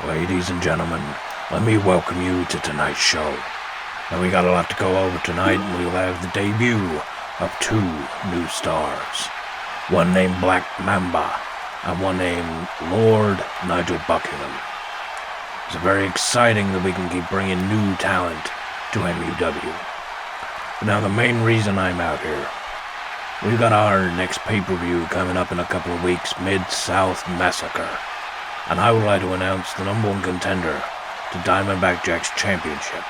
Ladies and gentlemen, let me welcome you to tonight's show. Now we got a lot to go over tonight, and we'll have the debut of two new stars. One named Black Mamba, and one named Lord Nigel Buckingham. It's very exciting that we can keep bringing new talent to MUW. But now the main reason I'm out here, we've got our next pay-per-view coming up in a couple of weeks, Mid-South Massacre. And I would like to announce the number one contender to Diamondback Jack's championship.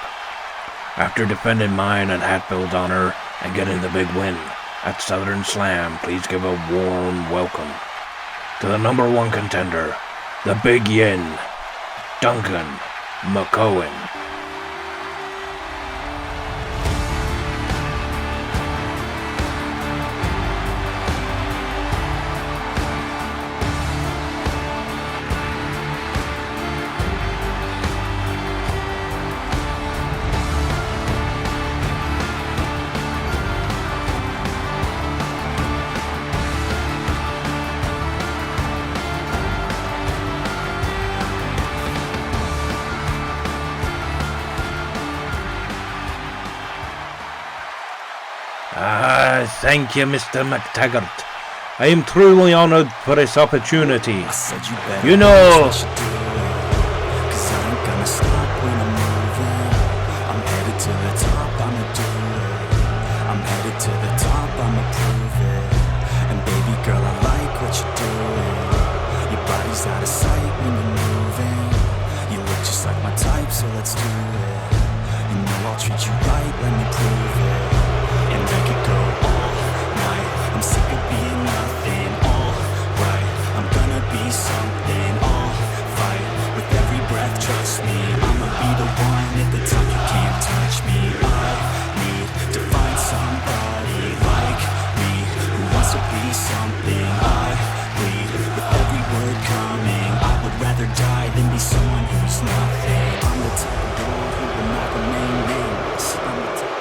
After defending mine at Hatfield's honor and getting the big win at Southern Slam, please give a warm welcome to the number one contender, the Big Yin, Duncan McCoy. Thank you, Mr. McTaggart. I am truly honored for this opportunity. You know, cause I ain't gonna stop when I'm moving. I'm headed to the top, I'ma do it. I'm headed to the top, I'ma prove it. And baby girl, I like what you're doing. Your body's out of sight when you're moving. You look just like my type, so let's do it. You know I'll treat you right, let me prove it. And I could go all night. I'm sick of being nothing. All right, I'm gonna be something. All fight with every breath. Trust me, I'ma be the one at the top. You can't touch me. I need to find somebody like me who wants to be something. I bleed with every word coming. I would rather die than be someone who's nothing. I'm the type of girl who will not remain nameless. I'm the type.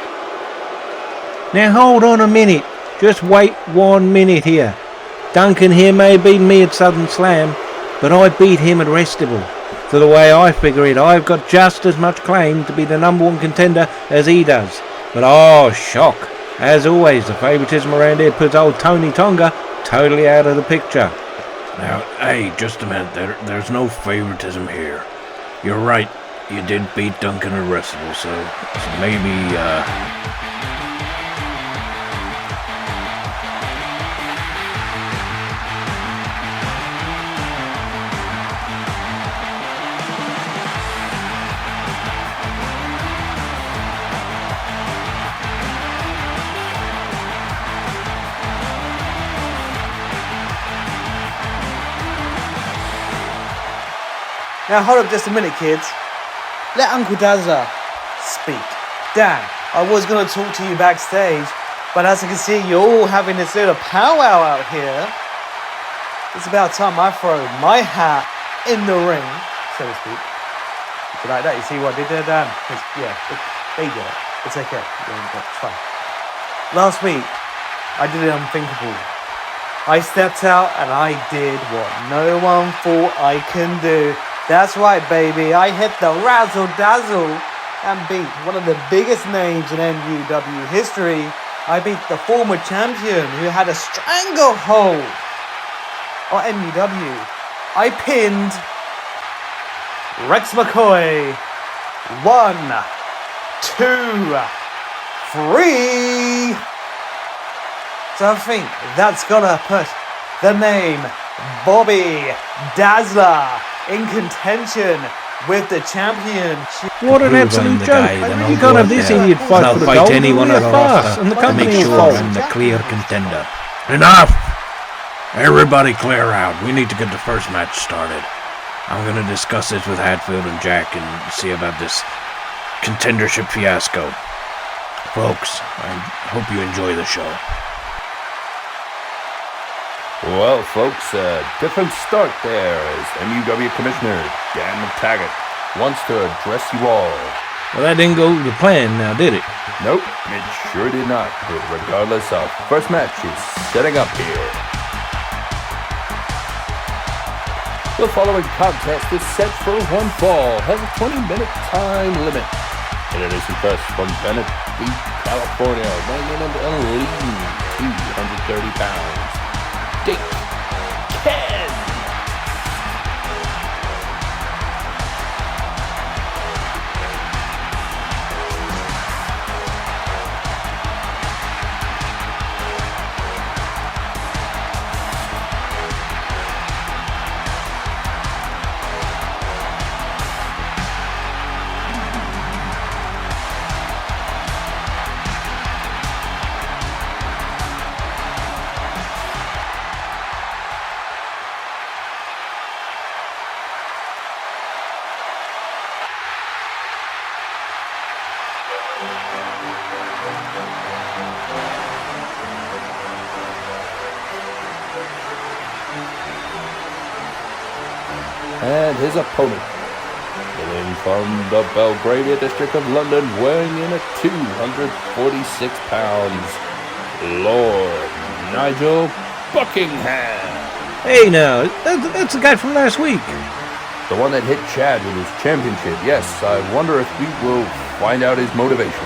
now hold on a minute. Just wait 1 minute here. Duncan here may have beaten me at Southern Slam, but I beat him at Restival. So the way I figure it, I've got just as much claim to be the number one contender as he does. But oh, shock. As always, the favoritism around here puts old Tony Tonga totally out of the picture. Now, hey, just a minute. There's no favoritism here. You're right. You did beat Duncan at Restival, so maybe, Now hold up just a minute, kids. Let Uncle Dazzler speak. Dan, I was going to talk to you backstage, but as I can see, you're all having this little powwow out here. It's about time I throw my hat in the ring, so to speak. You like that? You see what I did there, Dan? There you go. It's okay. It's fine. Last week, I did the unthinkable. I stepped out and I did what no one thought I can do. That's right, baby. I hit the razzle-dazzle and beat one of the biggest names in MUW history. I beat the former champion who had a stranglehold on MUW. I pinned Rex McCoy. 1, 2, 3. So I think that's gonna put the name Bobby Dazzler in contention with the champion. what an absolute joke. You can't have this idiot fight for the gold. Anyone at farce, and the company make sure I'm the clear contender. Enough! Everybody clear out. We need to get the first match started. I'm going to discuss this with Hatfield and Jack and see about this contendership fiasco. Folks, I hope you enjoy the show. Well, folks, different start there as MUW Commissioner Dan McTaggart wants to address you all. Well, that didn't go to plan now, did it? Nope, it sure did not, but regardless, our first match is setting up here. The following contest is set for one fall, has a 20-minute time limit. Introducing first from Bennett Beach, California, weighing in at a lean 230 pounds. Dick Ken. And his opponent, hailing from the Belgravia district of London, weighing in at 246 pounds, Lord Nigel Buckingham. Hey now, that's the guy from last week. The one that hit Chad with his championship. Yes, I wonder if we will find out his motivation.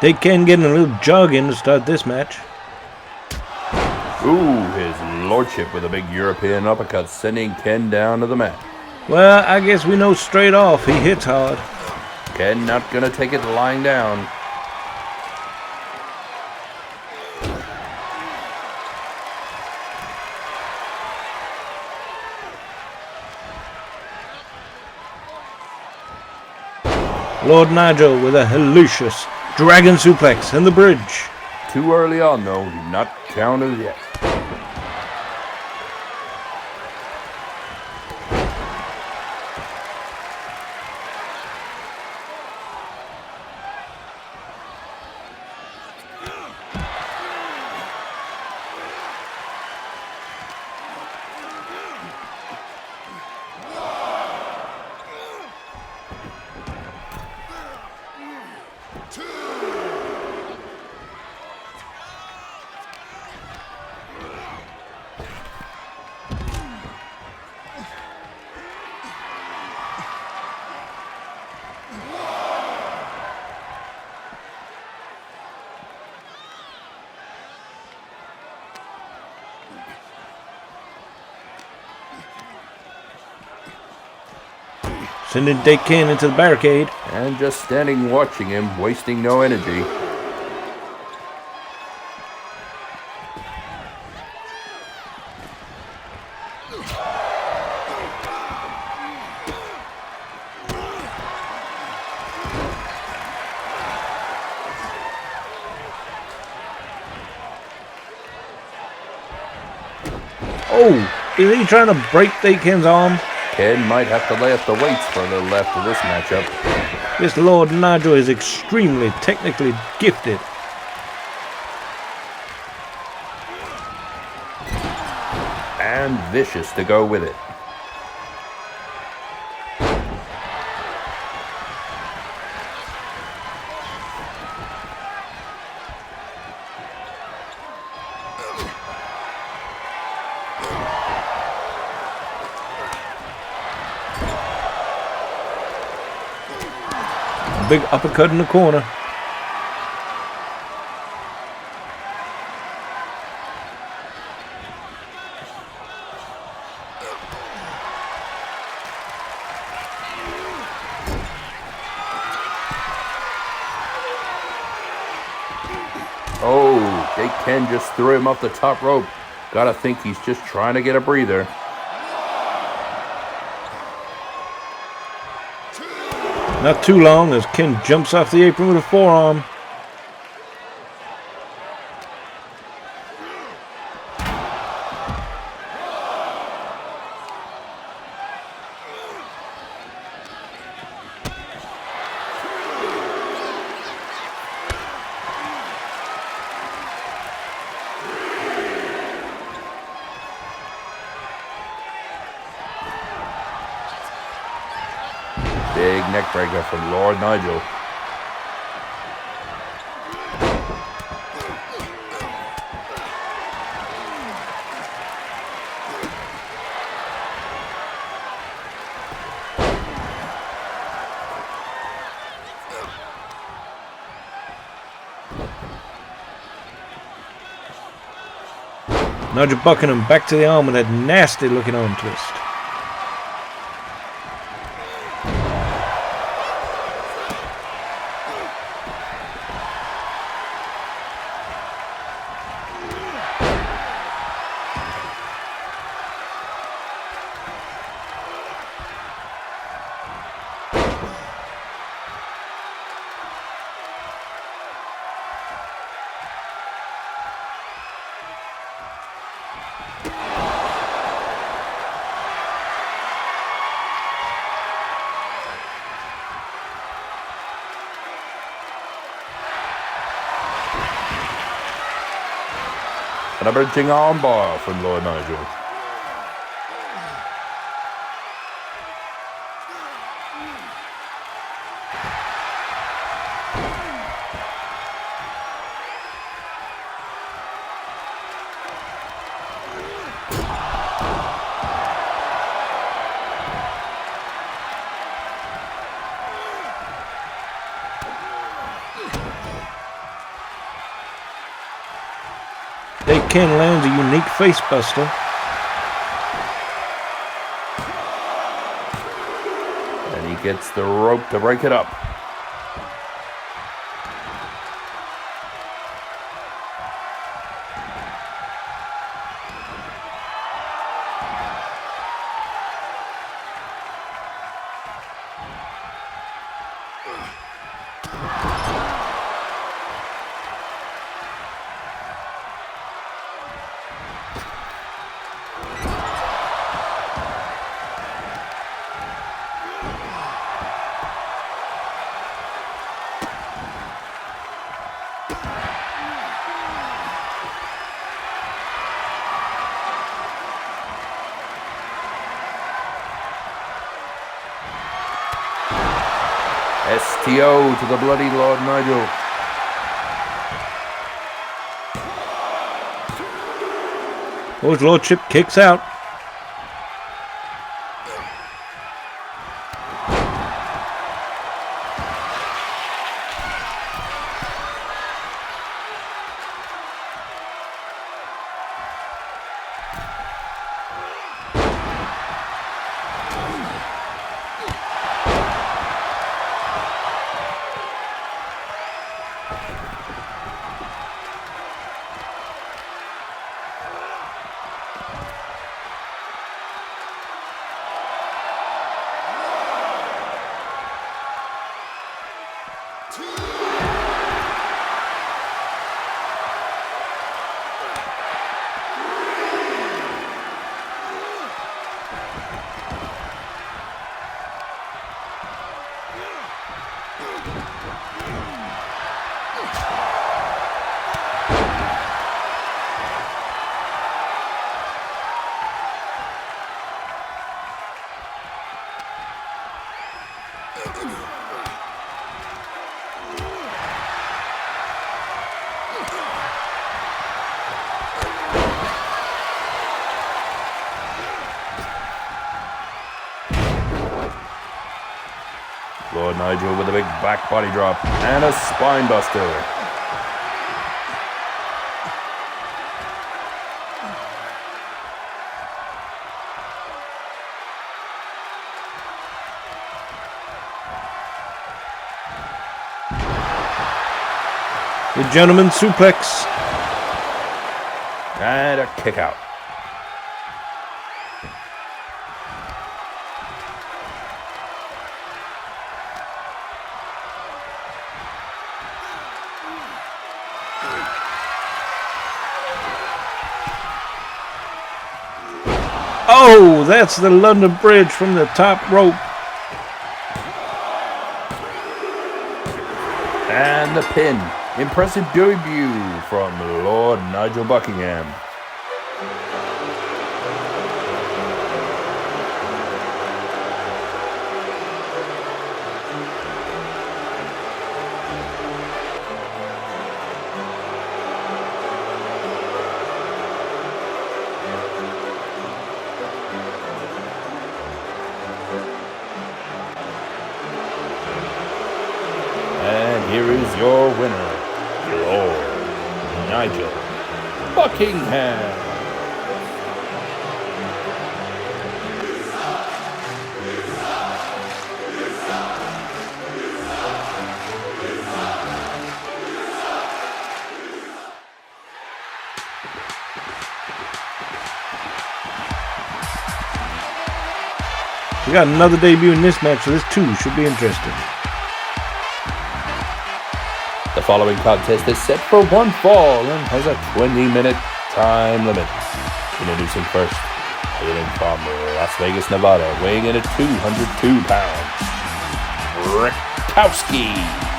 They can get a little jog in to start this match. Ooh, his lordship with a big European uppercut, sending Ken down to the mat. Well, I guess we know straight off he hits hard. Ken not gonna take it lying down. Lord Nigel with a hellacious dragon suplex in the bridge. Too early on, though. Do not count as yet. Sending Dick Ken into the barricade. And just standing watching him, wasting no energy. Oh, is he trying to break Dick Ken's arm? Ken might have to lay up the weights for a little after this matchup. This Lord Nigel is extremely technically gifted. And vicious to go with it. Big uppercut in the corner. Oh, Jake Ken just threw him off the top rope. Gotta think he's just trying to get a breather. Not too long as Ken jumps off the apron with a forearm. Big neck breaker from Lord Nigel. Nigel Buckingham back to the arm with that nasty looking arm twist. And a bridging armbar from Lord Nigel. Jake Ken lands a unique facebuster. And he gets the rope to break it up. STO to the bloody Lord Nigel. His lordship kicks out. Lord Nigel with a big back body drop and a spine buster. The gentleman suplex. And a kick out. Oh, that's the London Bridge from the top rope. And the pin. Impressive debut from Lord Nigel Buckingham. And here is your winner, Lord Nigel Buckingham. We got another debut in this match, so this too should be interesting. The following contest is set for one fall and has a 20-minute time limit. Introducing first, hailing from Las Vegas, Nevada, weighing in at 202 pounds, Brickowski.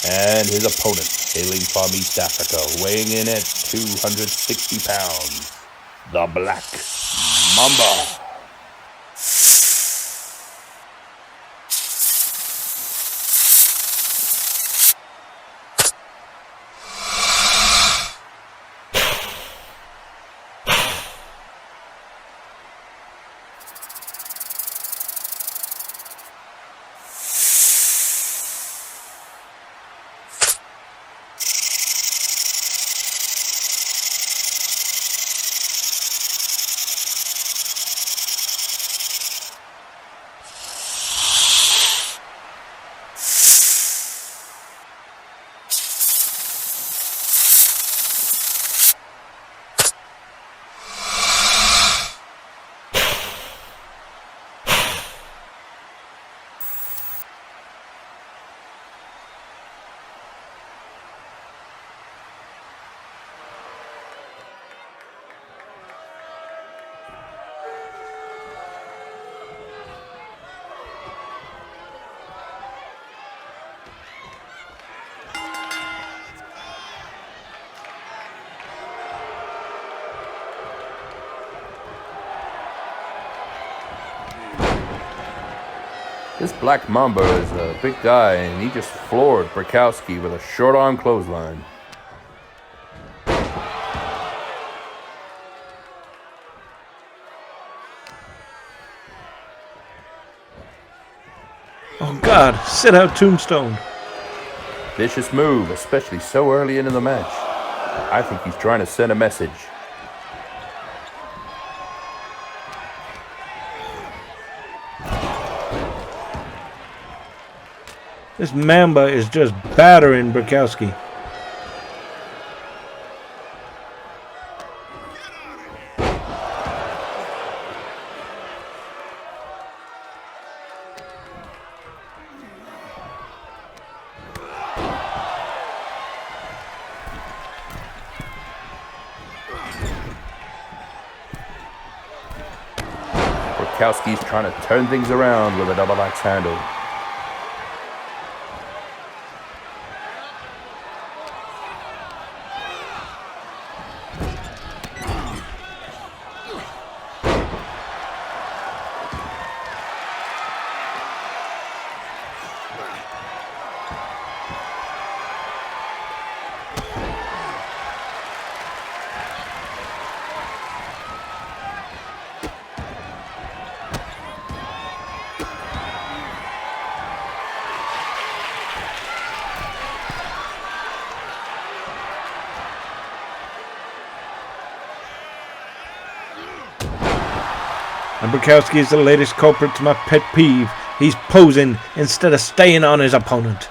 And his opponent, hailing from East Africa, weighing in at 260 pounds, the Black Mamba. This Black Mamba is a big guy, and he just floored Brickowski with a short arm clothesline. Oh God, sit out Tombstone. Vicious move, especially so early into the match. I think he's trying to send a message. This Mamba is just battering Brickowski. Bukowski's trying to turn things around with a double axe handle. And Bukowski is the latest culprit to my pet peeve. He's posing instead of staying on his opponent.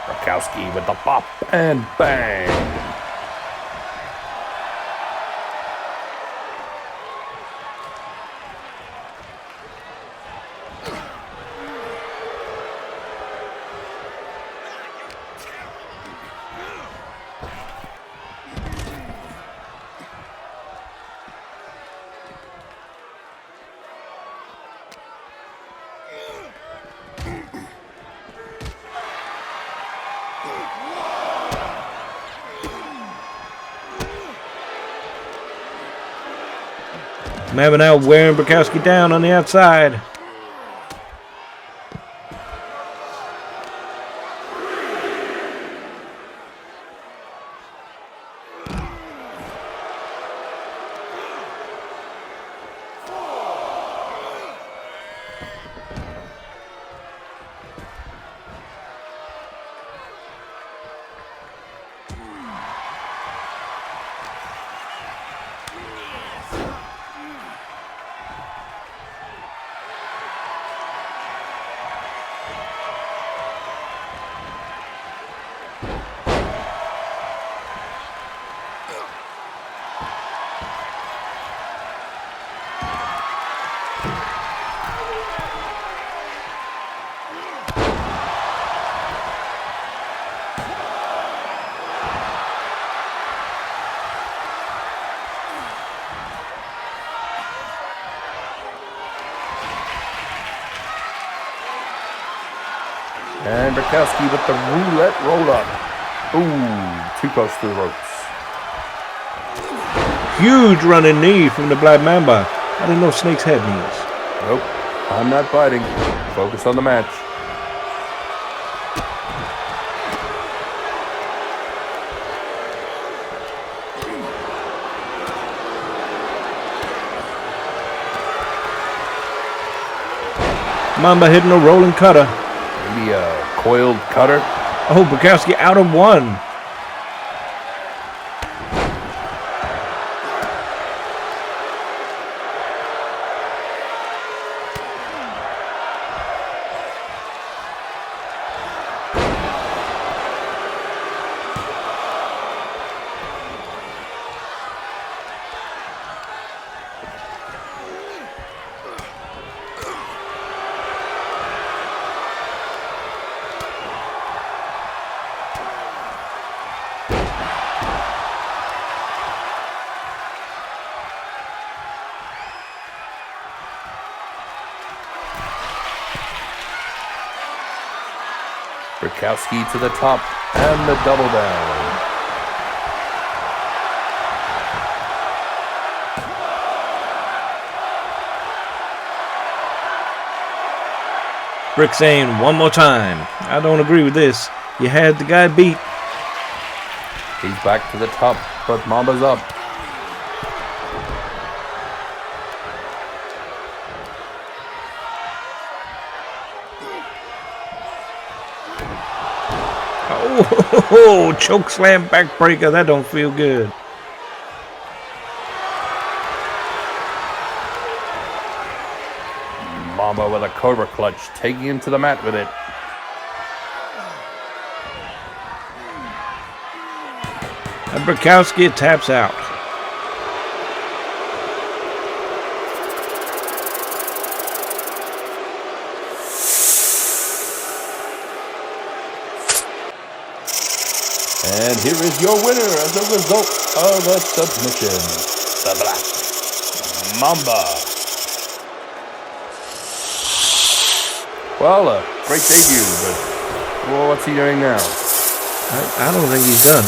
Bukowski with the bop and bang. Mavin out wearing Bukowski down on the outside. And Bukowski with the roulette roll-up. Ooh, too close to the ropes. Huge running knee from the Black Mamba. I didn't know snakes had knees. Nope, I'm not biting. Focus on the match. Mamba hitting a rolling cutter. Maybe a coiled cutter. Oh, Bukowski out of one. Bukowski to the top and the double down. Brick saying one more time. I don't agree with this. You had the guy beat. He's back to the top, but Mamba's up. Oh, choke slam backbreaker. That don't feel good. Mamba with a cobra clutch, taking him to the mat with it. And Brikowski taps out. And here is your winner as a result of a submission, the Black Mamba. Well, a great debut, but well, what's he doing now? I don't think he's done.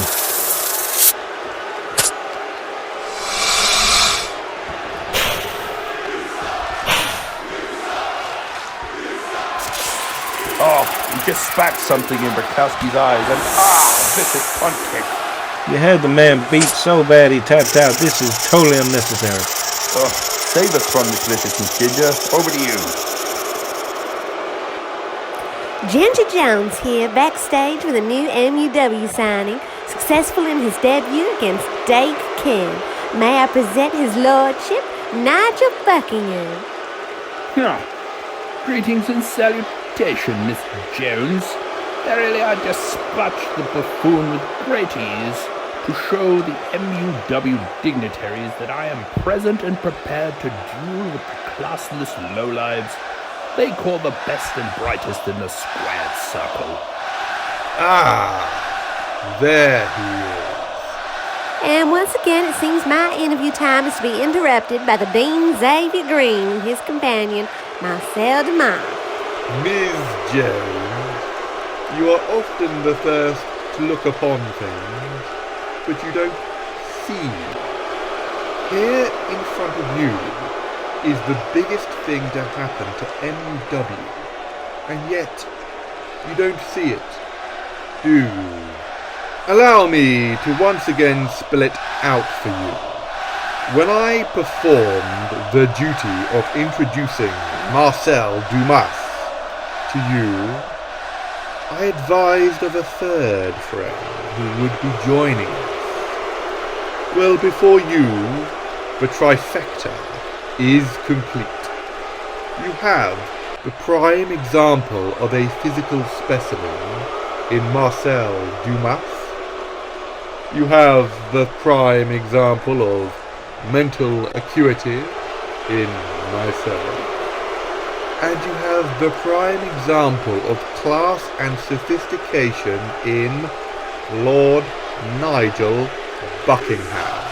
Oh, he just spat something in Brikowski's eyes, and vicious punt kick. You had the man beat so bad he tapped out. This is totally unnecessary. Oh, save us from this viciousness, Ginger. Over to you. Ginger Jones here, backstage with a new MUW signing, successful in his debut against Dave King. May I present his lordship, Nigel Buckingham. Greetings and salutation, Miss Jones. Verily, I dispatch the buffoon with great ease to show the MUW dignitaries that I am present and prepared to duel with the classless lowlives they call the best and brightest in the squared circle. Ah, there he is. And once again, it seems my interview time is to be interrupted by the Dean Xavier Green and his companion, Marcel DeMar. Ms. Jones, you are often the first to look upon things, but you don't see. Here in front of you is the biggest thing to happen to MUW, and yet you don't see it, do you? Allow me to once again spell it out for you. When I performed the duty of introducing Marcel Dumas to you, I advised of a third friend who would be joining us. Well, before you, the trifecta is complete. You have the prime example of a physical specimen in Marcel Dumas. You have the prime example of mental acuity in myself. And you have the prime example of class and sophistication in Lord Nigel Buckingham.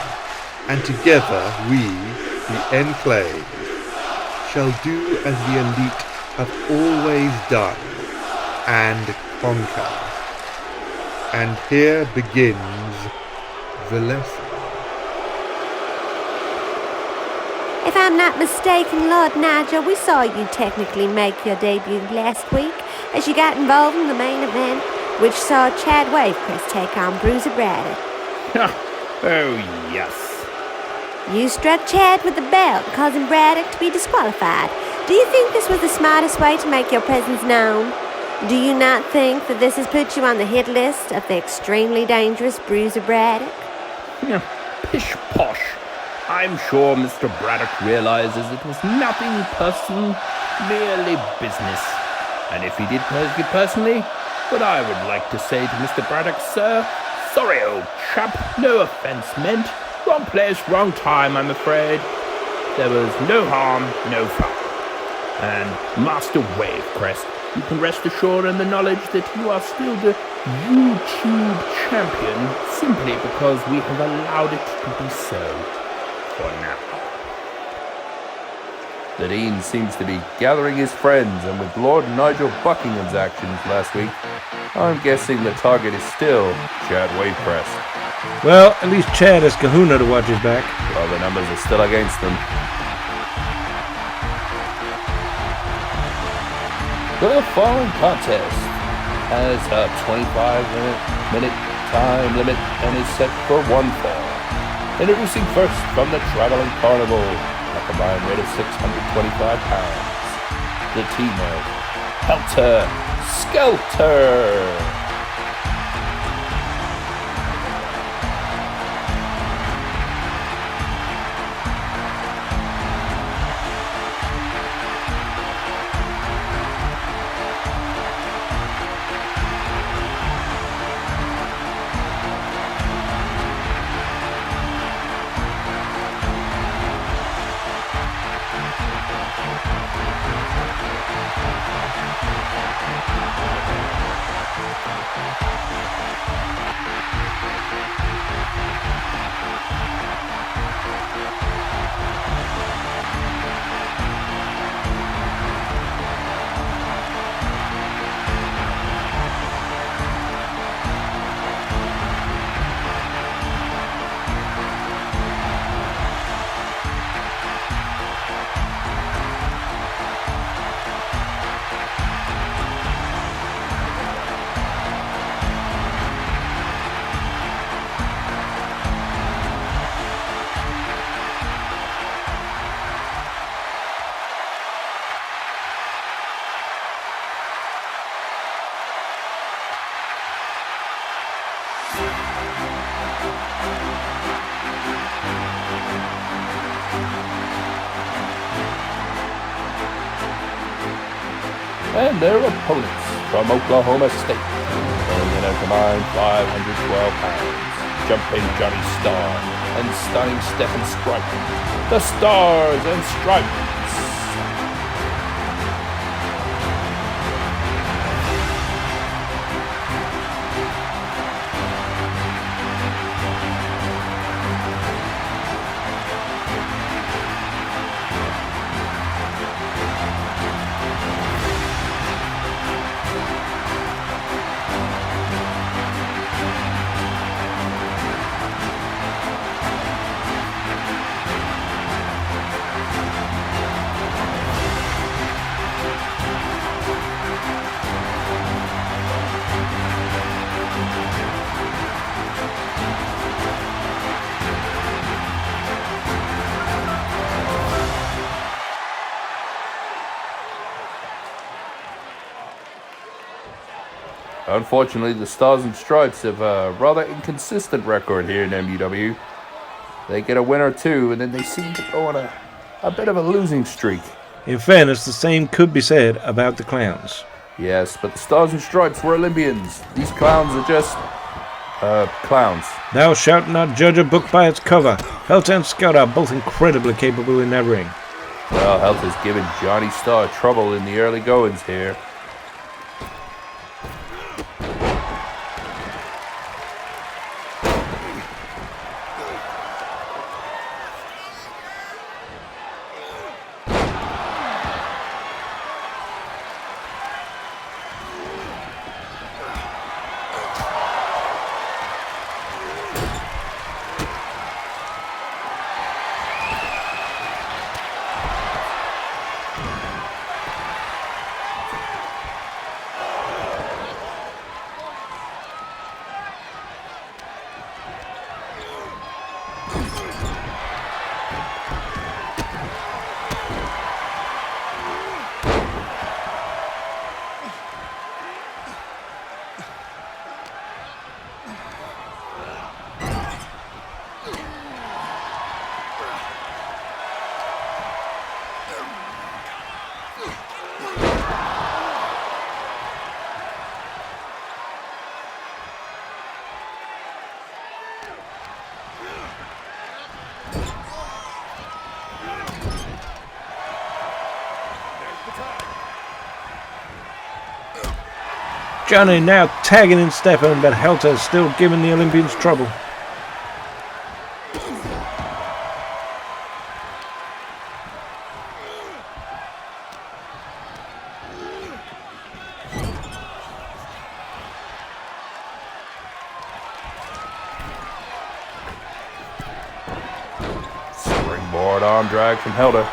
And together we, the Enclave, shall do as the elite have always done, and conquer. And here begins the lesson. If I'm not mistaken, Lord Nigel, we saw you technically make your debut last week as you got involved in the main event, which saw Chad Wavecrest take on Bruiser Braddock. Oh, yes. You struck Chad with the belt, causing Braddock to be disqualified. Do you think this was the smartest way to make your presence known? Do you not think that this has put you on the hit list of the extremely dangerous Bruiser Braddock? Pish posh. I'm sure Mr. Braddock realizes it was nothing personal, merely business. And if he did take it personally, what I would like to say to Mr. Braddock, sir, sorry, old chap, no offense meant. Wrong place, wrong time, I'm afraid. There was no harm, no foul. And Master Wavecrest, you can rest assured in the knowledge that you are still the YouTube champion simply because we have allowed it to be so for now. The Dean seems to be gathering his friends, and with Lord Nigel Buckingham's actions last week, I'm guessing the target is still Chad Wavecrest. Well, at least Chad has Kahuna to watch his back. Well, the numbers are still against them. The following contest has a 25-minute time limit and is set for one fall. Introducing first from the Traveling Carnival, a combined weight of 625 pounds, the team of Helter Skelter. And their opponents from Oklahoma State, weighing in a combined 512 pounds, Jumping Johnny Star and Stunning Stephen Stripe, the Stars and Stripes. Unfortunately, the Stars and Stripes have a rather inconsistent record here in MUW. They get a win or two, and then they seem to go on a bit of a losing streak. In fairness, the same could be said about the Clowns. Yes, but the Stars and Stripes were Olympians. These clowns are just, clowns. Thou shalt not judge a book by its cover. Helter and Scout are both incredibly capable in that ring. Well, Helter's given Johnny Star trouble in the early goings here. Johnny now tagging in Stephen, but Helter is still giving the Olympians trouble. Springboard arm drag from Helter.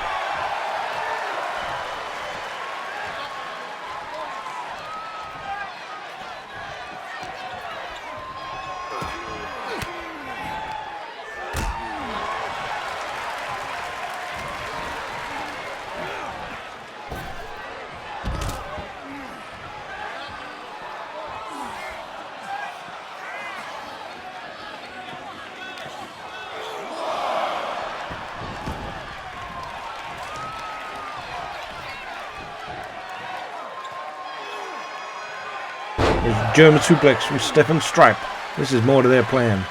There's German suplex from Stefan Stripe. This is more to their plan.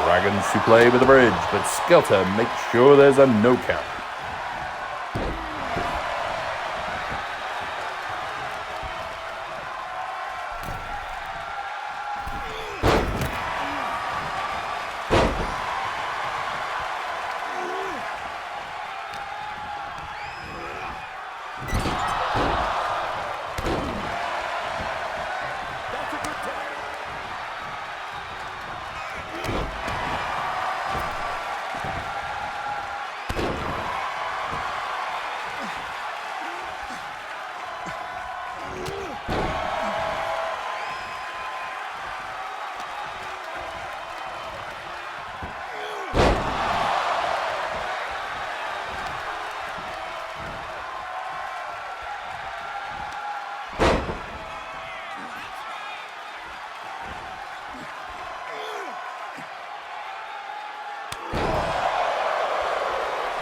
Dragons to play with the bridge, but Skelter makes sure there's a no count.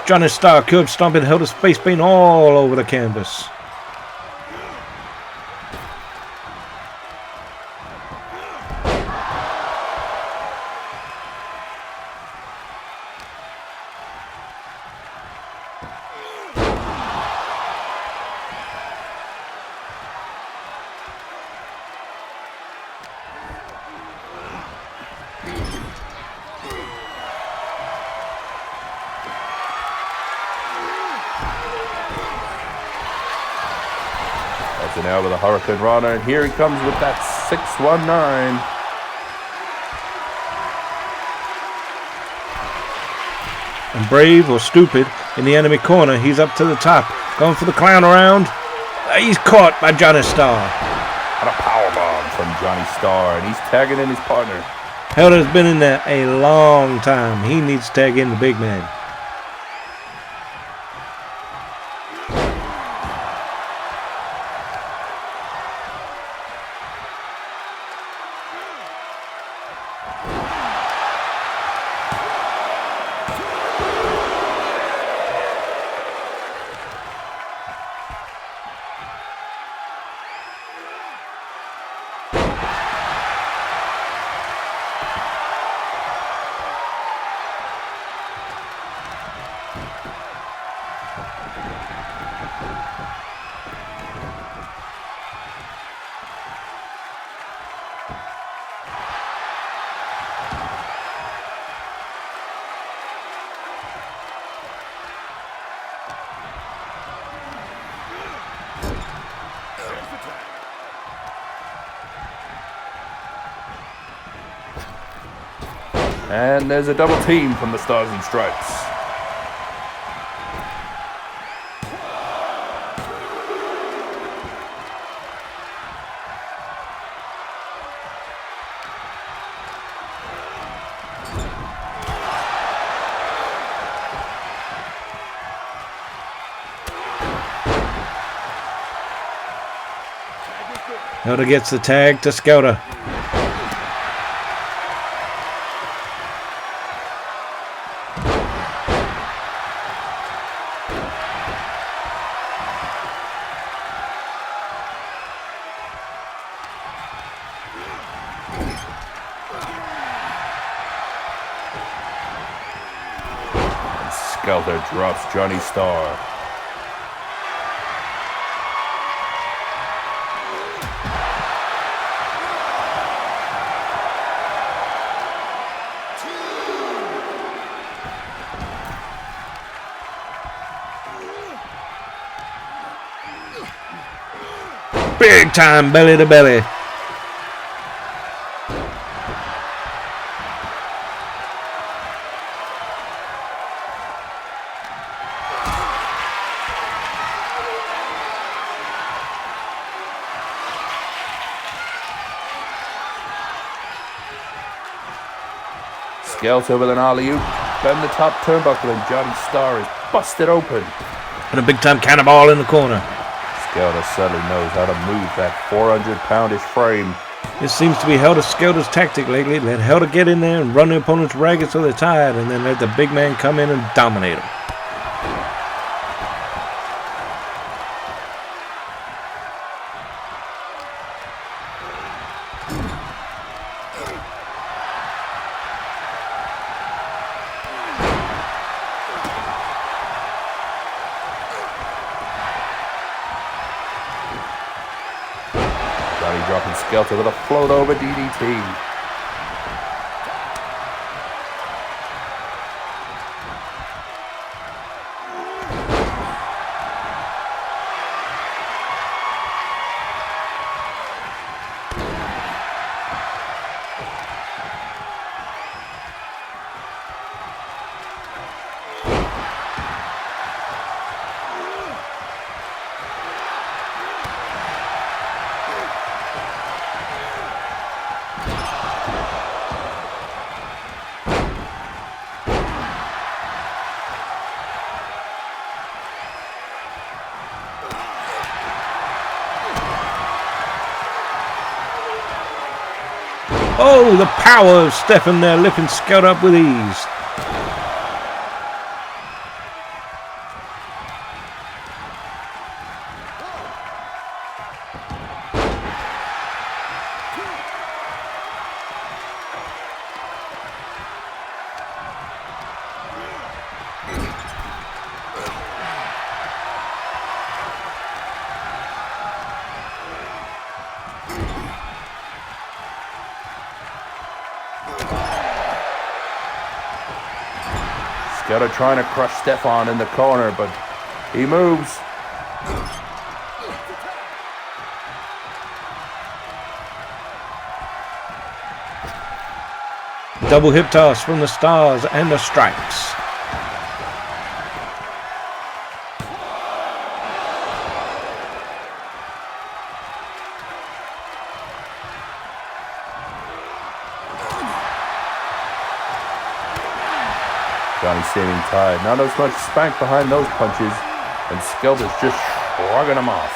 Johnny Starr curb stomping, held his face paint all over the canvas. So now with a Hurricane Rana, and here he comes with that 619. And brave or stupid in the enemy corner, he's up to the top, going for the clown around. He's caught by Johnny Starr. And a powerbomb from Johnny Starr, and he's tagging in his partner. Helder's been in there a long time. He needs to tag in the big man. And there's a double team from the Stars and Stripes. Helder gets the tag to Scouter. Skelter drops Johnny Starr. Big time belly to belly. Skelter with an alley-oop, then the top turnbuckle, and Johnny Starr is busted open. And a big time cannonball in the corner. Skelter certainly knows how to move that 400-poundish frame. It seems to be Helter Skelter's tactic lately. Let Helter get in there and run the opponents ragged so they're tired, and then let the big man come in and dominate them. Johnny dropping Skelter with a float over DDT. Oh, the power of Stefan there, lifting Skelter up with ease. Skelter trying to crush Stefan in the corner, but he moves. Double hip toss from the Stars and the Stripes. Johnny seeming tired. Not as much spank behind those punches, and Skelter's just shrugging him off.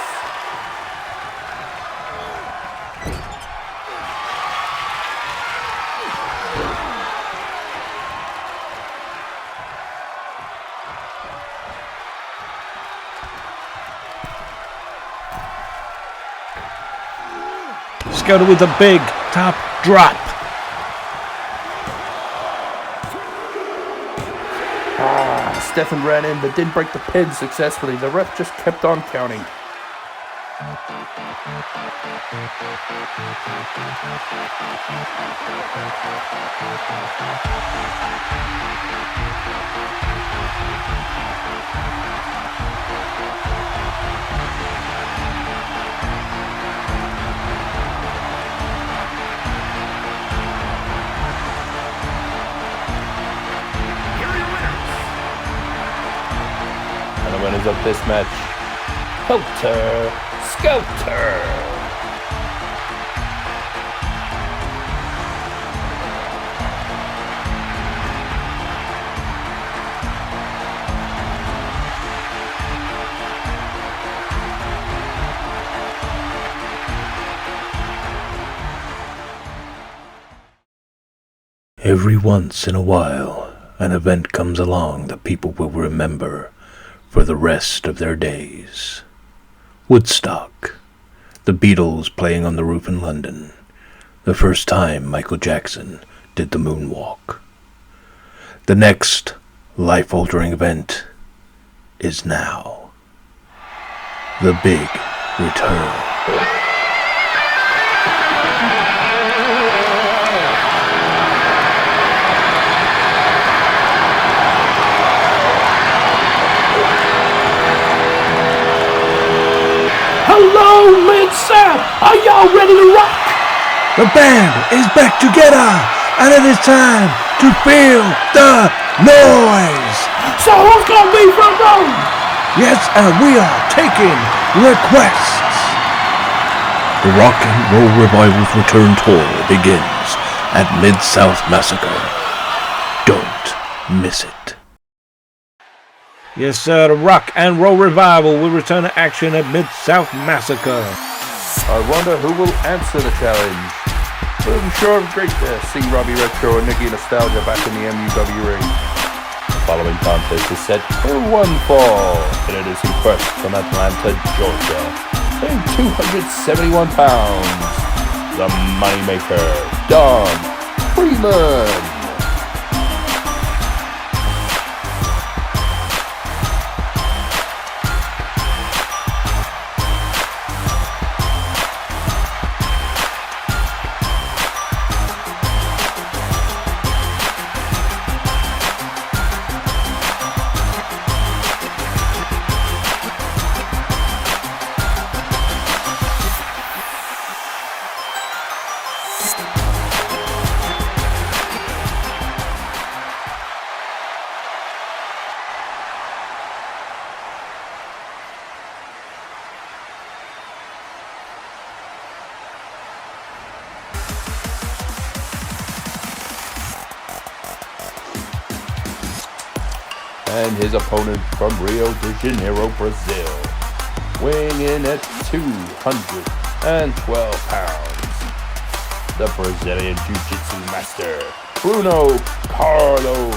Skelter with a big top drop. Stefan ran in but didn't break the pin successfully. The ref just kept on counting. And the winners of this match, Helter Skelter. Every once in a while, an event comes along that people will remember for the rest of their days. Woodstock, the Beatles playing on the roof in London, the first time Michael Jackson did the moonwalk. The next life-altering event is now. The big return. Hello, Mid-South! Are y'all ready to rock? The band is back together, and it is time to feel the noise. So who's gonna be front row? Yes, and we are taking requests. The Rock and Roll Revival's return tour begins at Mid-South Massacre. Don't miss it. Yes, sir, the Rock and Roll Revival will return to action at Mid-South Massacre. I wonder who will answer the challenge. But I'm sure it's great to see Robbie Retro and Nikki Nostalgia back in the MUW ring. The following contest is set for one fall, and it is in Quest from Atlanta, Georgia, weighing 271 pounds. The Moneymaker, Don Freeman. And his opponent from Rio de Janeiro, Brazil, weighing in at 212 pounds, the Brazilian Jiu-Jitsu master, Bruno Carlos.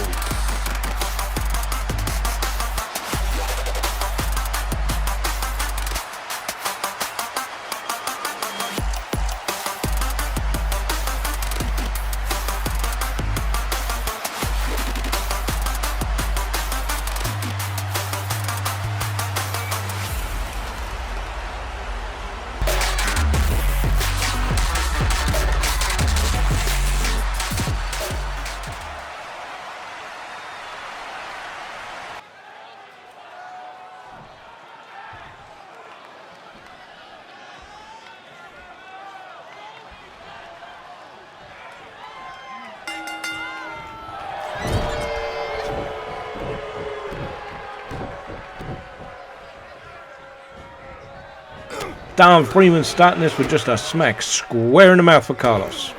Don Freeman starting this with just a smack square in the mouth for Carlos.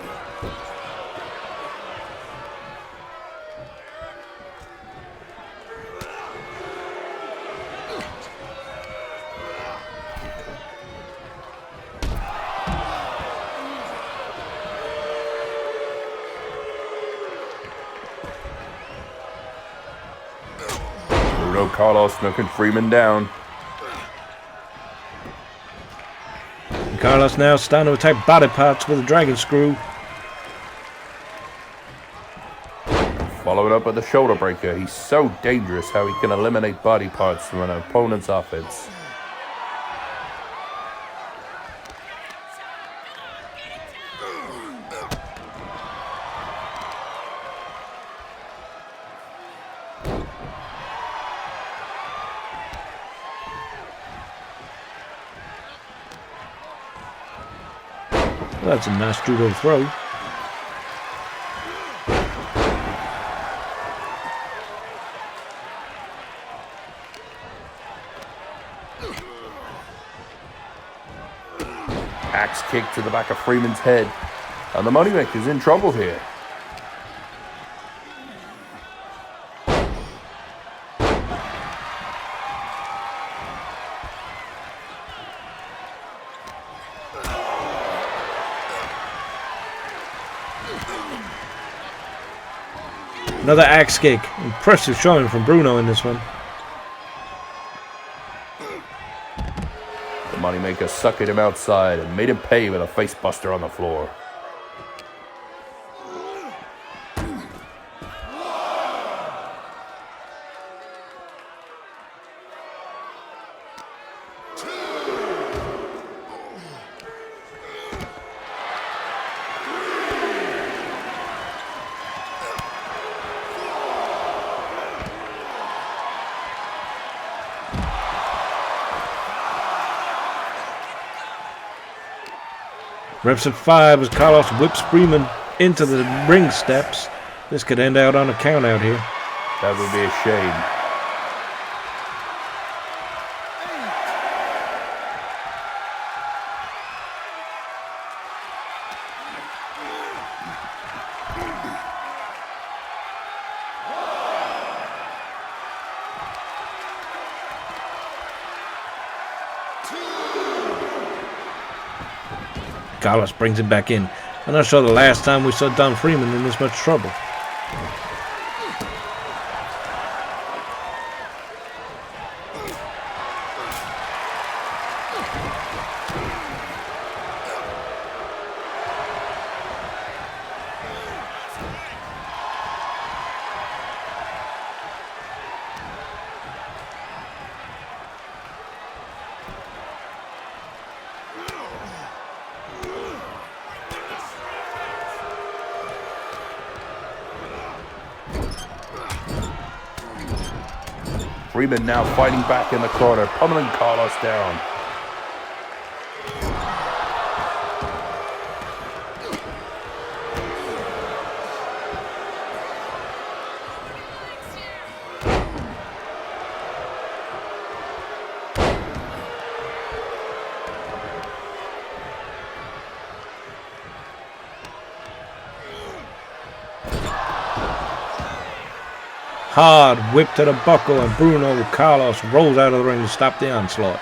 Bruno Carlos knocking Freeman down. Carlos now starting to attack body parts with a dragon screw. Following up with the shoulder breaker. He's so dangerous how he can eliminate body parts from an opponent's offense. That's a nice judo throw. Axe kick to the back of Freeman's head. And the Moneymaker's in trouble here. Another axe kick. Impressive showing from Bruno in this one. The Moneymaker suckered him outside and made him pay with a face buster on the floor. Reps at 5 as Carlos whips Freeman into the ring steps. This could end out on a count out here. That would be a shame. Carlos brings it back in. I'm not sure the last time we saw Don Freeman in this much trouble. Freeman now fighting back in the corner, pummeling Carlos down. Hard whip to the buckle, and Bruno Carlos rolls out of the ring to stop the onslaught.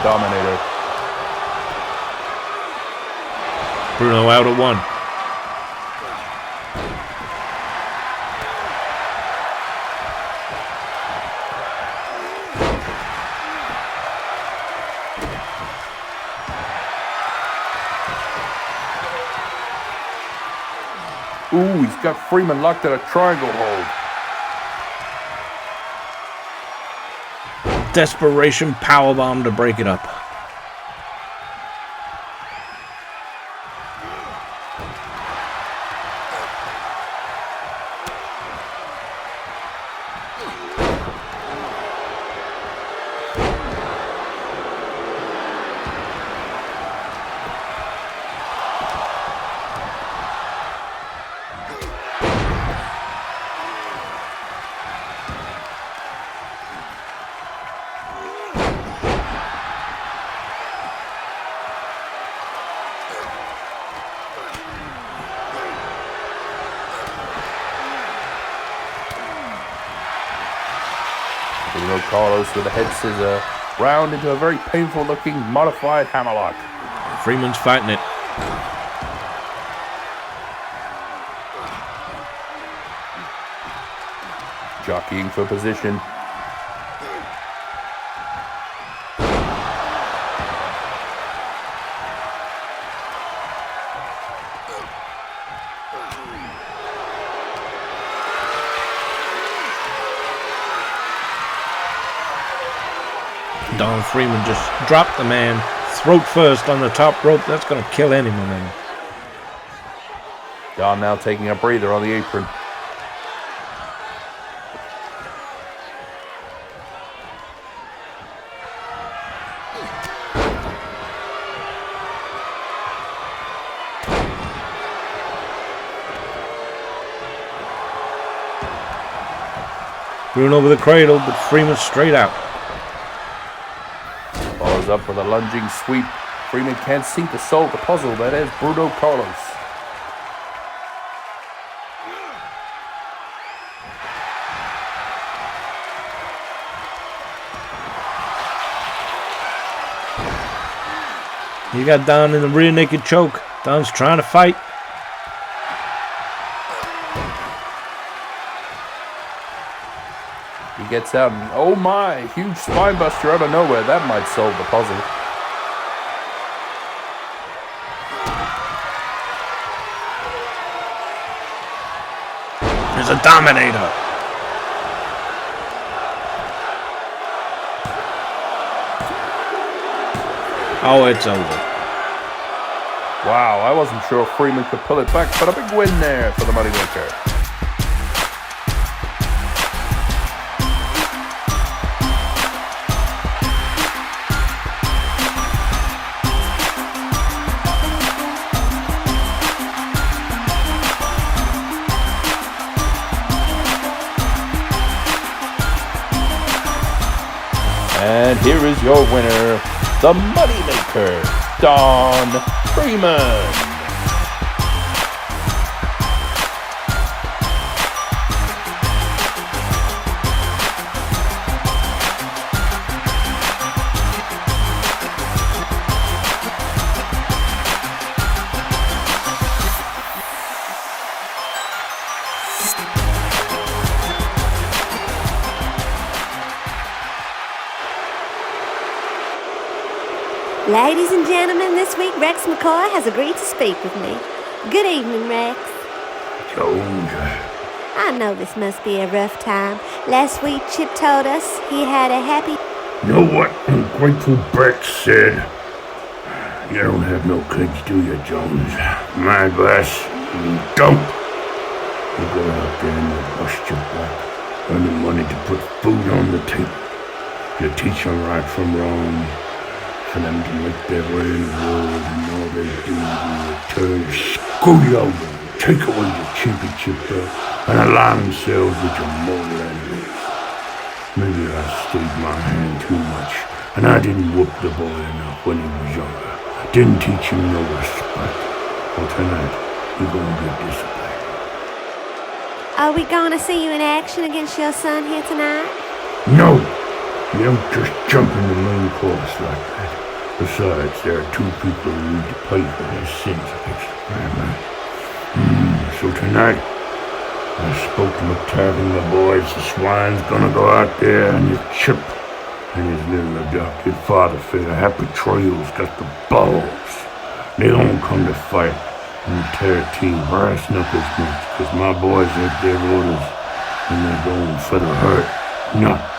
Dominator. Bruno out at 1. Ooh, he's got Freeman locked in a triangle hold. Desperation powerbomb to break it up. Bruno Carlos with a head scissor, round into a very painful looking modified hammerlock. Freeman's fighting it. Jockeying for position. Don Freeman just dropped the man throat first on the top rope. That's going to kill any momentum. Don now taking a breather on the apron. Bruno with a cradle, but Freeman straight out. Follows up with a lunging sweep. Freeman can't seem to solve the puzzle that is Bruno Carlos. You got Don in the rear naked choke. Don's trying to fight. He gets out and, oh my, huge spine buster out of nowhere. That might solve the puzzle. There's a Dominator. Oh, it's over. Wow, I wasn't sure Freeman could pull it back, but a big win there for the Moneymaker. And here is your winner, the Moneymaker, Don Freeman. Ladies and gentlemen, this week Rex McCoy has agreed to speak with me. Good evening, Rex. Jones, I know this must be a rough time. Last week Chip told us he had a happy... you know what Ungrateful Brex said? You don't have no kids, do you, Jones? My glass, you don't. You go out there and you bust your back, earning money to put food on the table. You teach them right from wrong, for them to make their way in the world, and all they do in return is screw you over, take away your championship belt, and align themselves with your mortal enemies. Maybe I stayed my hand too much, and I didn't whoop the boy enough when he was younger. Didn't teach him no respect. Well, tonight, you're gonna get disciplined. Are we gonna see you in action against your son here tonight? No! You don't just jump in the main course like that. Besides, there are two people who need to pay for their sins against the family. So tonight, I spoke to McTaggart and the boys. The swine's gonna go out there and if Chip and his little adopted father figure Happy Trails got the balls, they gonna come to fight and tear team brass knuckles match, because my boys have their orders and they're going for the hurt, not.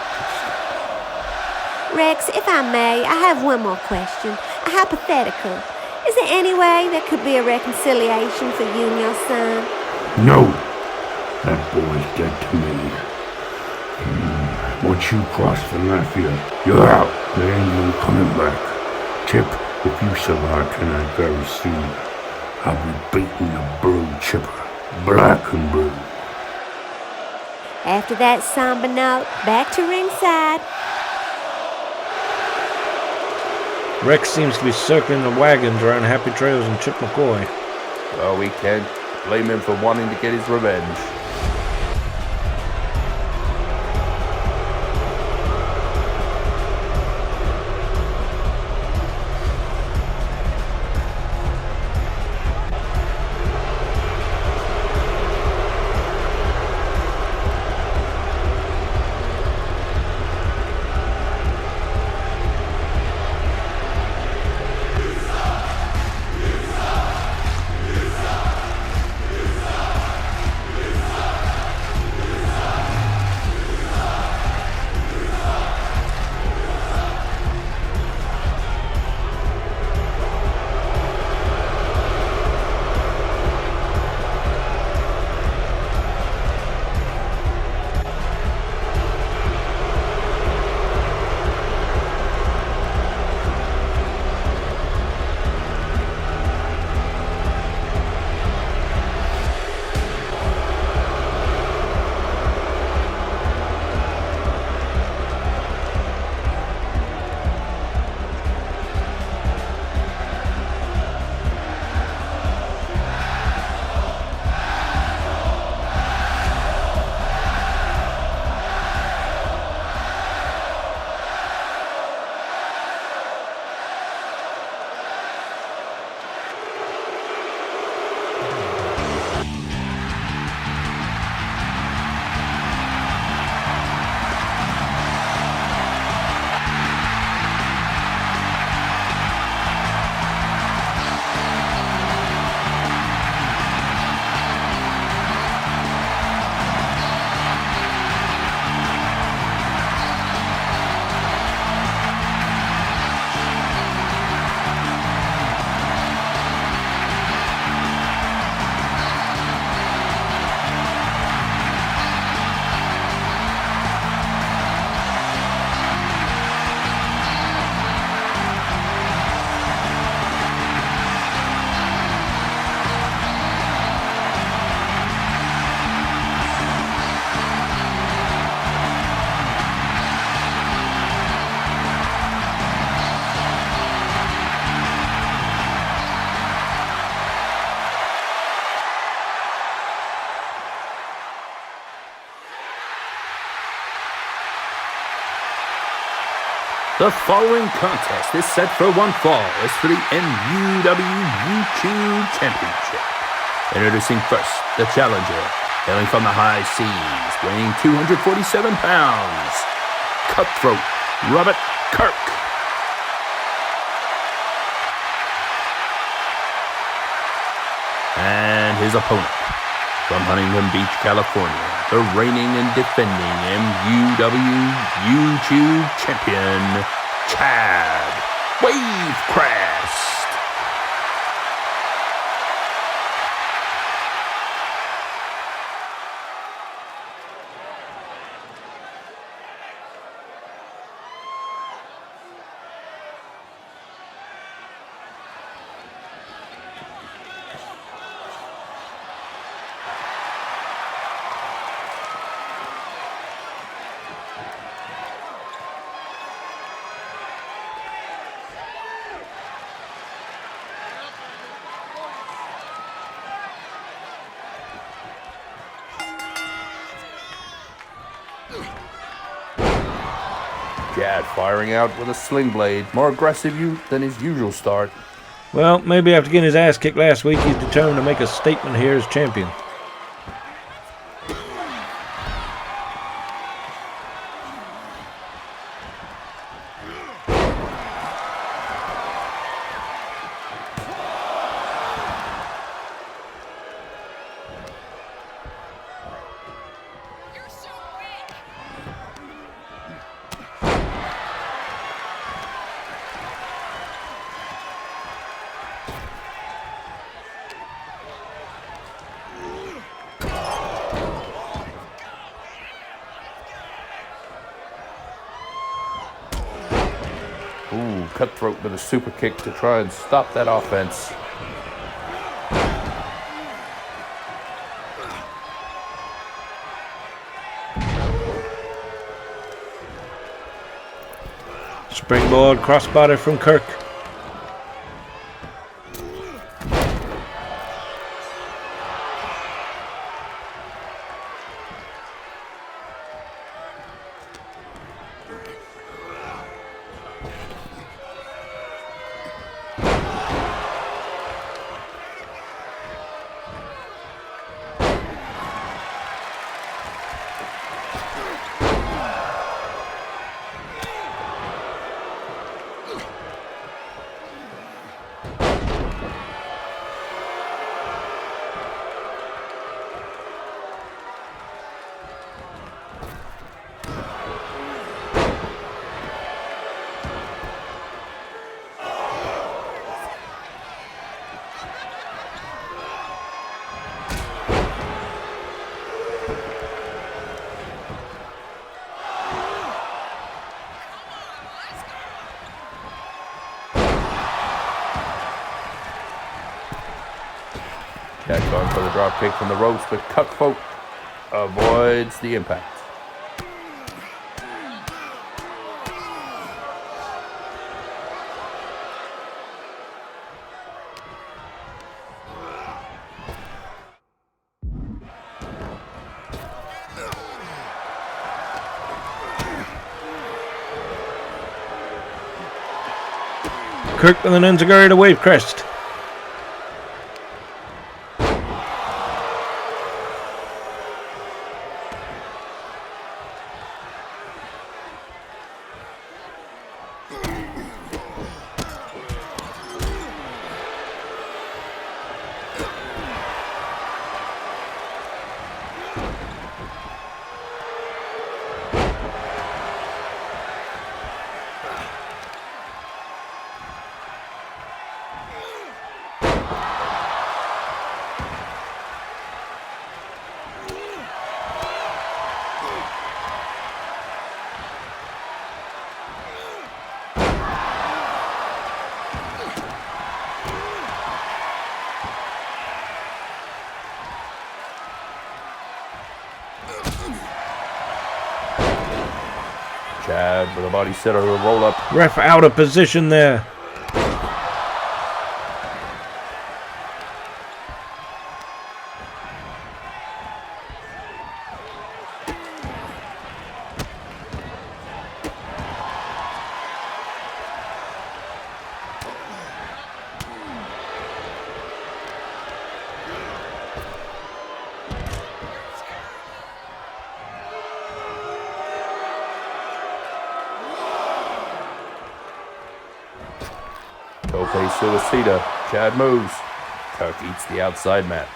Rex, if I may, I have one more question. A hypothetical. Is there any way there could be a reconciliation for you and your son? No! That boy's dead to me. Once you cross the mafia, you're out. There ain't no coming back. Chip, if you survive tonight very soon, I'll be beating the blue chipper, black and blue. After that somber note, back to ringside. Rex seems to be circling the wagons around Happy Trails and Chip McCoy. Well, we can't blame him for wanting to get his revenge. The following contest is set for one fall is for the MUW Championship. Introducing first, the challenger, hailing from the high seas, weighing 247 pounds, Cutthroat Robert Kirk. And his opponent, from Huntington Beach, California, the reigning and defending MUW YouTube champion, Chad Wavecrest. Chad firing out with a sling blade, more aggressive than his usual start. Well, maybe after getting his ass kicked last week, he's determined to make a statement here as champion. Ooh, Cutthroat with a super kick to try and stop that offense. Springboard crossbody from Kirk. Chad going for the drop kick from the ropes, but Cutthroat avoids the impact. Kirk with an enziguri to Wavecrest. Chad with a body setter to roll up. Ref out of position there. plays Suicida. Chad moves. Kirk eats the outside mat.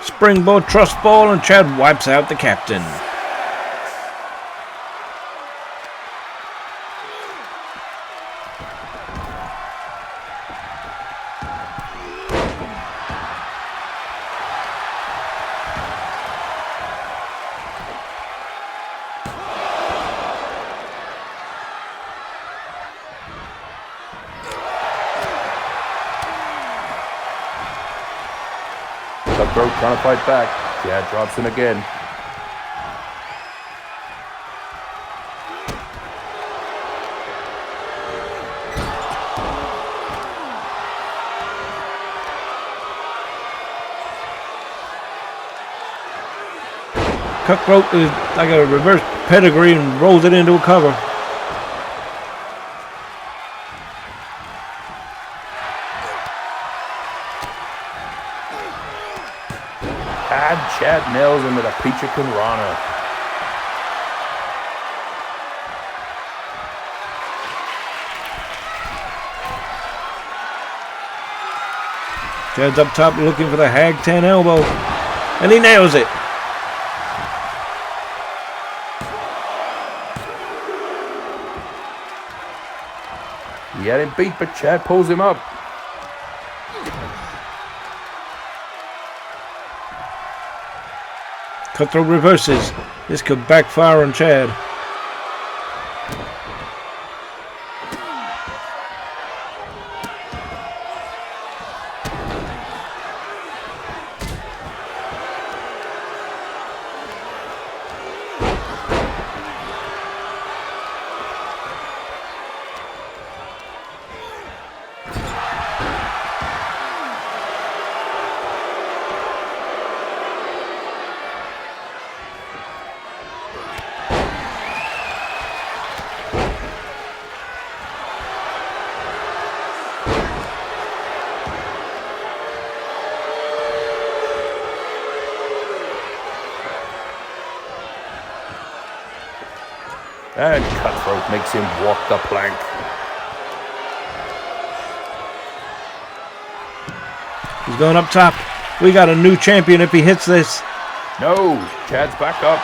Springboard trust ball, and Chad wipes out the captain. Cutthroat trying to fight back. Chad drops in again. Cutthroat is like a reverse pedigree and rolls it into a cover. And Chad nails him with a Pichikan Rana. Chad's up top looking for the Hag 10 elbow, and he nails it. He had him beat, but Chad pulls him up. Cutthroat reverses. This could backfire on Chad. And Cutthroat makes him walk the plank. He's going up top. We got a new champion if he hits this. No, Chad's back up.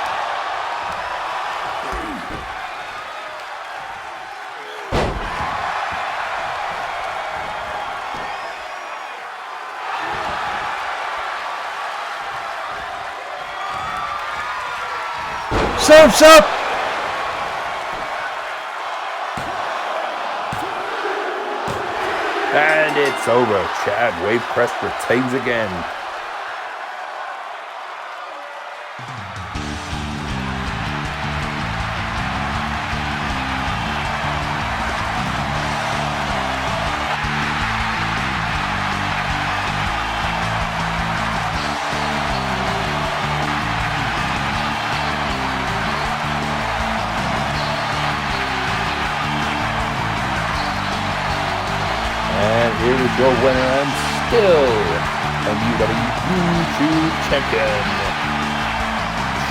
Surf's up. And it's over. Chad Wave Crest retains again. Here is your winner and still MUW champion,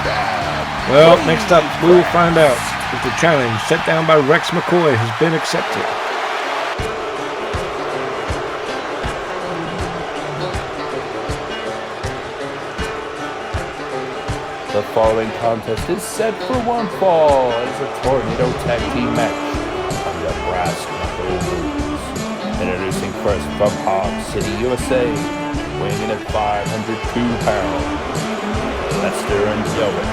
Chad. Well, next up, we will find out if the challenge set down by Rex McCoy has been accepted. The following contest is set for one fall as a tornado tag team match under brass knuckle rules. In Introducing first from Hog City, USA, weighing in at 502 pounds, Lester and Delvin,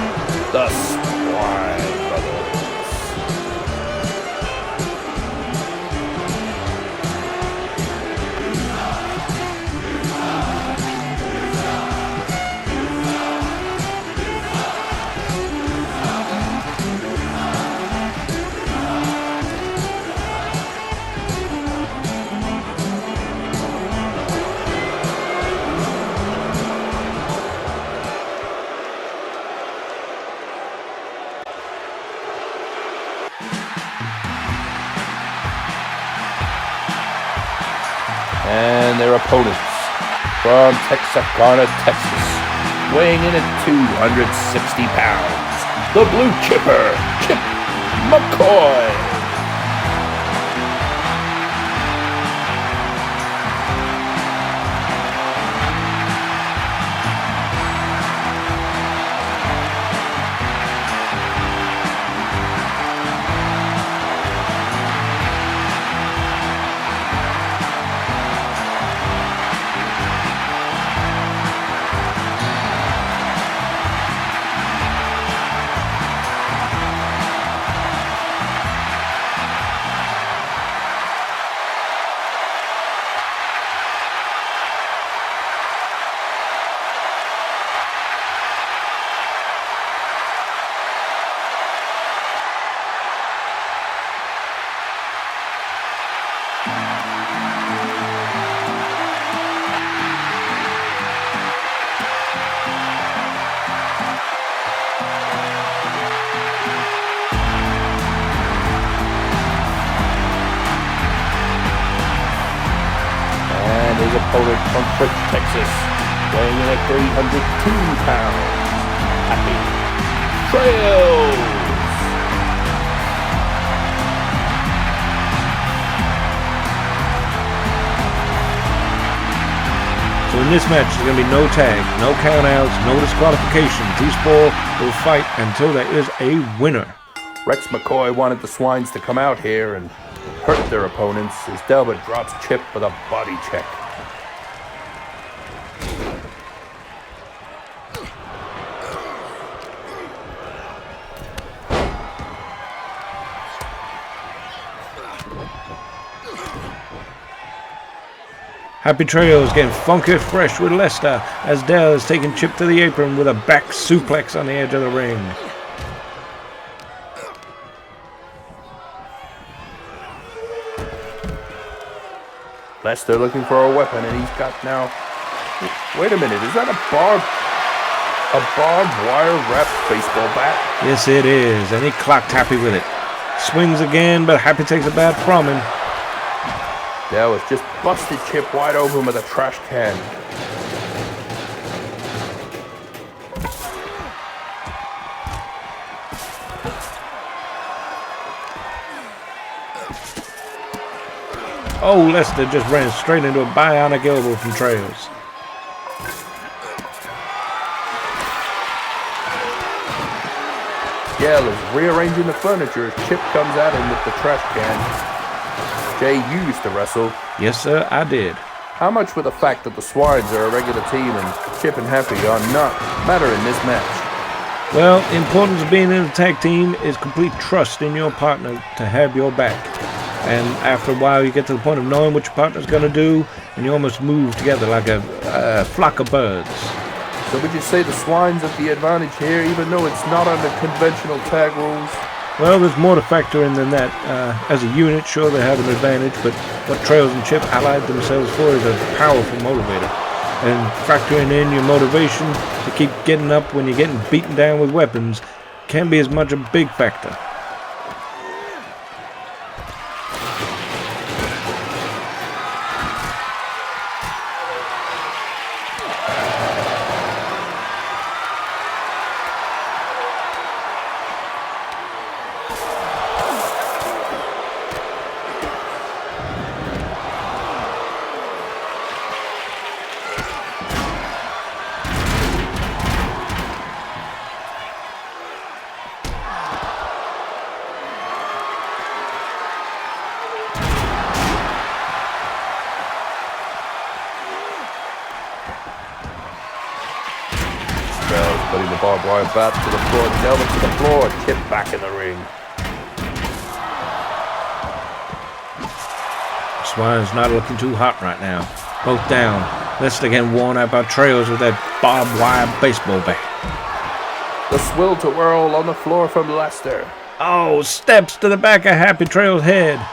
the Swine Brothers. And their opponents from Texarkana, Texas, weighing in at 260 pounds, the Blue Chipper, Chip McCoy. His opponent from Fritz, Texas, weighing in at 302 pounds, Happy Trails. So in this match, there's going to be no tag, no countouts, no disqualifications. These four will fight until there is a winner. Rex McCoy wanted the Swines to come out here and hurt their opponents as Delbert drops Chip with a body check. Happy Trails getting funky fresh with Lester as Dell is taking Chip to the apron with a back suplex on the edge of the ring. Lester looking for a weapon, and he's got now... Wait a minute, is that a barbed wire wrapped baseball bat? Yes, it is, and he clocked Happy with it. Swings again, but Happy takes a bat from him. That was just busted Chip wide open with a trash can. Oh, Lester just ran straight into a bionic elbow from Trails. Yell is rearranging the furniture as Chip comes at him with the trash can. Jay, you used to wrestle. Yes, sir, I did. How much with the fact that the Swines are a regular team and Chip and Happy are not matter in this match? Well, the importance of being in a tag team is complete trust in your partner to have your back. And after a while, you get to the point of knowing what your partner's going to do, and you almost move together like a flock of birds. So would you say the Swines have the advantage here, even though it's not under conventional tag rules? Well, there's more to factor in than that. As a unit, sure, they have an advantage, but what Trails and Chip allied themselves for is a powerful motivator. And factoring in your motivation to keep getting up when you're getting beaten down with weapons can be as much a big factor. Putting the barbed wire bat to the floor, Delvin to the floor, Chip back in the ring. Swine's not looking too hot right now. Both down. Lester getting worn out by Trails with that barbed wire baseball bat. The swill to whirl on the floor from Lester. Oh, steps to the back of Happy Trail's head.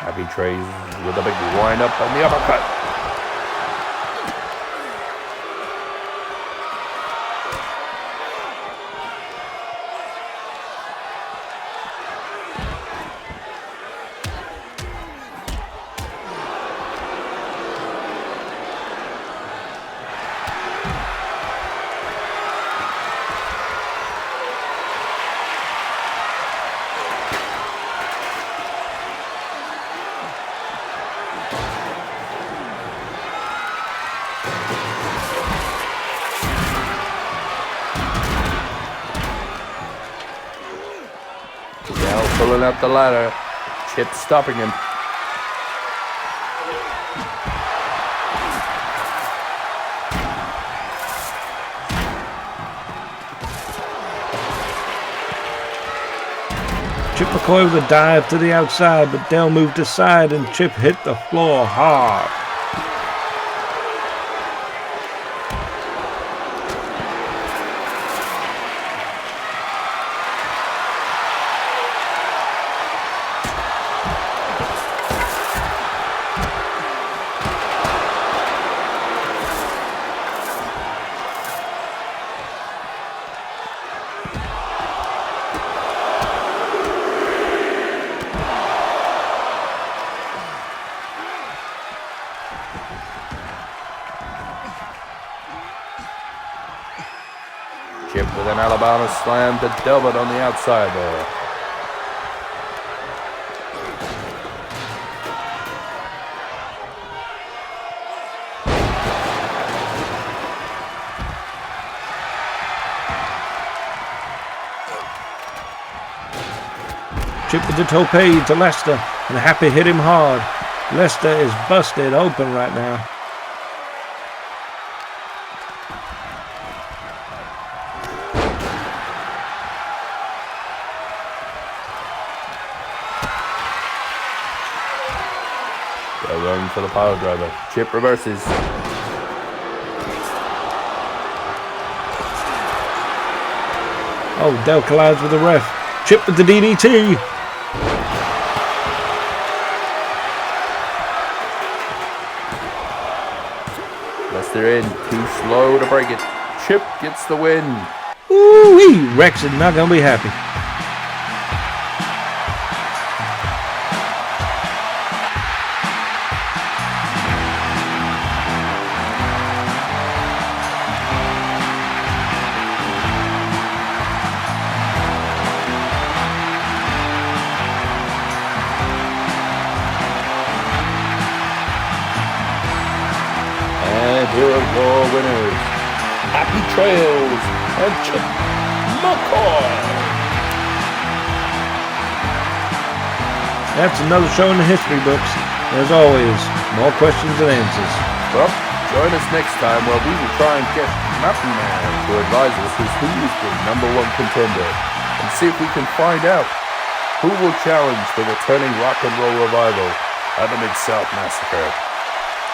Happy Trays with a big wind up on the uppercut. Pulling up the ladder. Chip stopping him. Chip McCoy with a dive to the outside, but Dell moved aside and Chip hit the floor hard. Chip with an Alabama slam to Delbert on the outside there. Chip with the tope to Lester, and Happy hit him hard. Lester is busted open right now. They're going for the power driver. Chip reverses. Oh, Dell collides with the ref. Chip with the DDT. Lester in, too slow to break it. Chip gets the win. Ooh-wee, Rex is not gonna be happy. And here are your winners. Happy Trails and Chip McCoy. That's another show in the history books. As always, more questions than answers. Well, join us next time where we will try and get Mountain Man to advise us as who is the #1 contender, and see if we can find out who will challenge the returning rock and roll revival at the Mid-South Massacre.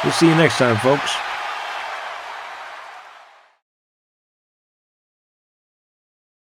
We'll see you next time, folks.